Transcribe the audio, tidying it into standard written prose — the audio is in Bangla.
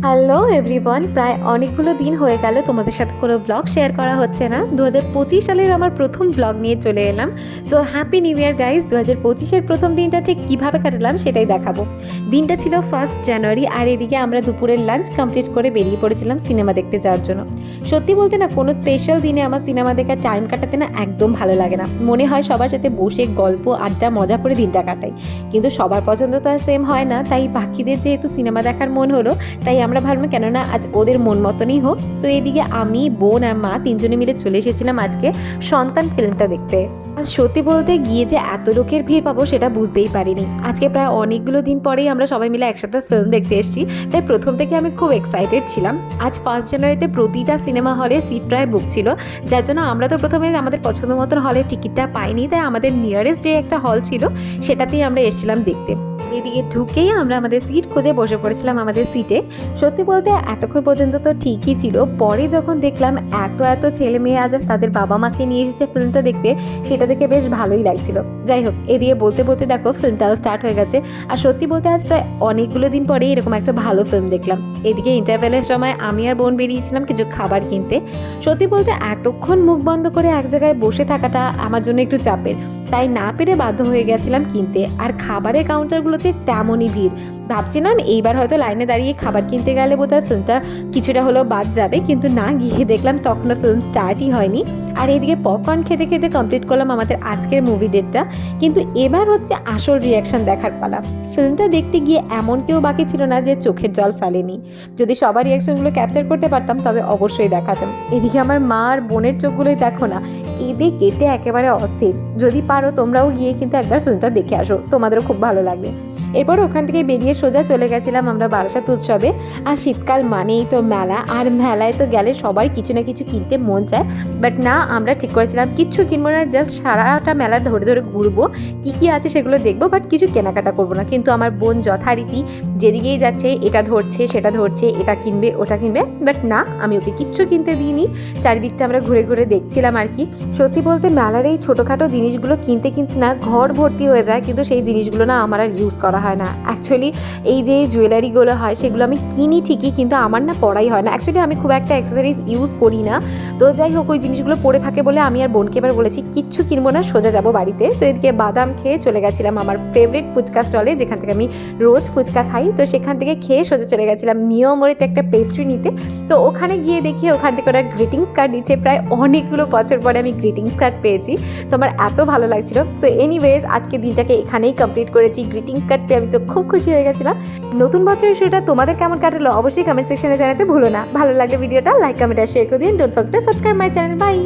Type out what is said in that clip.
হ্যালো এভরিওয়ান, প্রায় অনেকগুলো দিন হয়ে গেল তোমাদের সাথে কোনো ব্লগ শেয়ার করা হচ্ছে না। 2025 সালের আমার প্রথম ব্লগ নিয়ে চলে এলাম। So happy new year guys. 2025-এর প্রথম দিনটা ঠিক কীভাবে কাটালাম সেটাই দেখাবো। দিনটা ছিল 1 জানুয়ারি, আর এদিকে আমরা দুপুরের লাঞ্চ কমপ্লিট করে বেরিয়ে পড়েছিলাম সিনেমা দেখতে যাওয়ার জন্য। সত্যি বলতে না, কোনো স্পেশাল দিনে আমার সিনেমা দেখার টাইম কাটাতে না একদম ভালো লাগে না। মনে হয় সবার সাথে বসে গল্প আড্ডা মজা করে দিনটা কাটাই, কিন্তু সবার পছন্দ তো আর সেম হয় না। তাই বাকিদের যেহেতু সিনেমা দেখার মন হলো, তাই আমরা ভাবলাম কেননা আজ ওদের মন মতনই হোক। তো এদিকে আমি, বোন আর মা তিনজনে মিলে চলে এসেছিলাম আজকে সন্তান ফিল্মটা দেখতে। আর সত্যি বলতে গিয়ে যে এত লোকের ভিড় পাবো সেটা বুঝতেই পারিনি। আজকে প্রায় অনেকগুলো দিন পরেই আমরা সবাই মিলে একসাথে ফিল্ম দেখতে এসেছি, তাই প্রথম থেকে আমি খুব এক্সাইটেড ছিলাম। আজ 1 জানুয়ারিতে প্রতিটা সিনেমা হলে সিট প্রায় বুক ছিল, যার জন্য আমরা তো প্রথমে আমাদের পছন্দ মতন হলের টিকিটটা পাইনি, তাই আমাদের নিয়ারেস্ট যে একটা হল ছিল সেটাতেই আমরা এসেছিলাম দেখতে। এদিকে ঢুকেই আমরা আমাদের সিট খুঁজে বসে পড়েছিলাম আমাদের সিটে। সত্যি বলতে এতক্ষণ পর্যন্ত তো ঠিকই ছিল, পরে যখন দেখলাম এত এত ছেলে মেয়ে আজ তাদের বাবা মাকে নিয়ে এসেছে ফিল্মটা দেখতে, সেটা দেখে বেশ ভালোই লাগছিল। যাই হোক, এদিকে বলতে বলতে দেখো ফিল্মটাও স্টার্ট হয়ে গেছে। আর সত্যি বলতে আজ প্রায় অনেকগুলো দিন পরে এরকম একটা ভালো ফিল্ম দেখলাম। এদিকে ইন্টারভেলের সময় আমি আর বোন বেরিয়েছিলাম কিছু খাবার কিনতে। সত্যি বলতে এতক্ষণ মুখ বন্ধ করে এক জায়গায় বসে থাকাটা আমার জন্য একটু চাপের, তাই না পেরে বাধ্য হয়ে গেছিলাম কিনতে। আর খাবারের কাউন্টারগুলোতে তেমনই ভিড়। ভাবছিলাম এইবার হয়তো লাইনে দাঁড়িয়ে খাবার কিনতে গেলে বোধহয় ফিল্মটা কিছুটা হলেও বাদ যাবে, কিন্তু না, গিয়ে দেখলাম তখনও ফিল্ম স্টার্টই হয়নি। আর এইদিকে পপকর্ন খেতে খেতে কমপ্লিট করলাম আমাদের আজকের মুভি ডেটটা। কিন্তু এবার হচ্ছে আসল রিয়াকশান দেখার পালা। ফিল্মটা দেখতে গিয়ে এমন কেউ বাকি ছিল না যে চোখের জল ফেলেনি। যদি সবার রিয়াকশনগুলো ক্যাপচার করতে পারতাম তবে অবশ্যই দেখাতাম। এদিকে আমার মা আর বোনের চোখগুলোই দেখো না, কেঁদে কেটে একেবারে অস্থির। যদি পারো তোমরাও গিয়ে কিন্তু একবার ফিল্মটা দেখে আসো, তোমাদেরও খুব ভালো লাগবে। এরপর ওখান থেকে বেরিয়ে সোজা চলে গেছিলাম আমরা বারাসাত উৎসবে। আর শীতকাল মানেই তো মেলা, আর মেলায় তো গেলে সবার কিছু না কিছু কিনতে মন চায়। বাট না, আমরা ঠিক করেছিলাম কিচ্ছু কিনবো না, জাস্ট সারাটা মেলা ধরে ধরে ঘুরবো, কী আছে সেগুলো দেখবো, বাট কিছু কেনাকাটা করবো না। কিন্তু আমার বোন যথারীতি যেদিকেই যাচ্ছে এটা ধরছে সেটা ধরছে, এটা কিনবে ওটা কিনবে, বাট না, আমি ওকে কিচ্ছু কিনতে দিইনি। চারিদিকটা আমরা ঘুরে ঘুরে দেখছিলাম আর কি। সত্যি বলতে মেলার এই ছোটোখাটো জিনিসগুলো কিনতে কিনতে না ঘর ভর্তি হয়ে যায়, কিন্তু সেই জিনিসগুলো না আমার আর ইউজ করা হয় না। অ্যাকচুয়ালি এই যে জুয়েলারিগুলো হয় সেগুলো আমি কিনি ঠিকই, কিন্তু আমার না পরাই হয় না। অ্যাকচুয়ালি আমি খুব একটা অ্যাক্সেসরিজ ইউজ করি না। তো যাই হোক, ওই জিনিসগুলো পরে থাকে বলে আমি আর বোনকে এবার বলেছি কিচ্ছু কিনবো না, সোজা যাবো বাড়িতে। তো এদিকে বাদাম খেয়ে চলে গেছিলাম আমার ফেভারিট ফুচকা স্টলে, যেখান থেকে আমি রোজ ফুচকা খাই। তো সেখান থেকে খেয়ে সোজা চলে গেছিলাম নিয়মরিতে একটা পেস্ট্রি নিতে। তো ওখানে গিয়ে দেখি ওখান থেকে ওরা গ্রিটিংস কার্ড দিচ্ছে। প্রায় অনেকগুলো বছর পরে আমি গ্রিটিংস কার্ড পেয়েছি, তো আমার এত ভালো লাগছিল। সো এনিওয়েজ, আজকে দিনটাকে এখানেই কমপ্লিট করেছি। গ্রিটিংস কার্ড পেয়ে আমি তো খুব খুশি হয়ে গেছিলাম। নতুন বছরের শুরুটা তোমাদের কেমন কাটলো অবশ্যই কমেন্ট সেকশনে জানাতে ভুলো না। ভালো লাগলে ভিডিওটা লাইক, কমেন্ট আর শেয়ার করে দিন। Don't forget to subscribe my channel. By.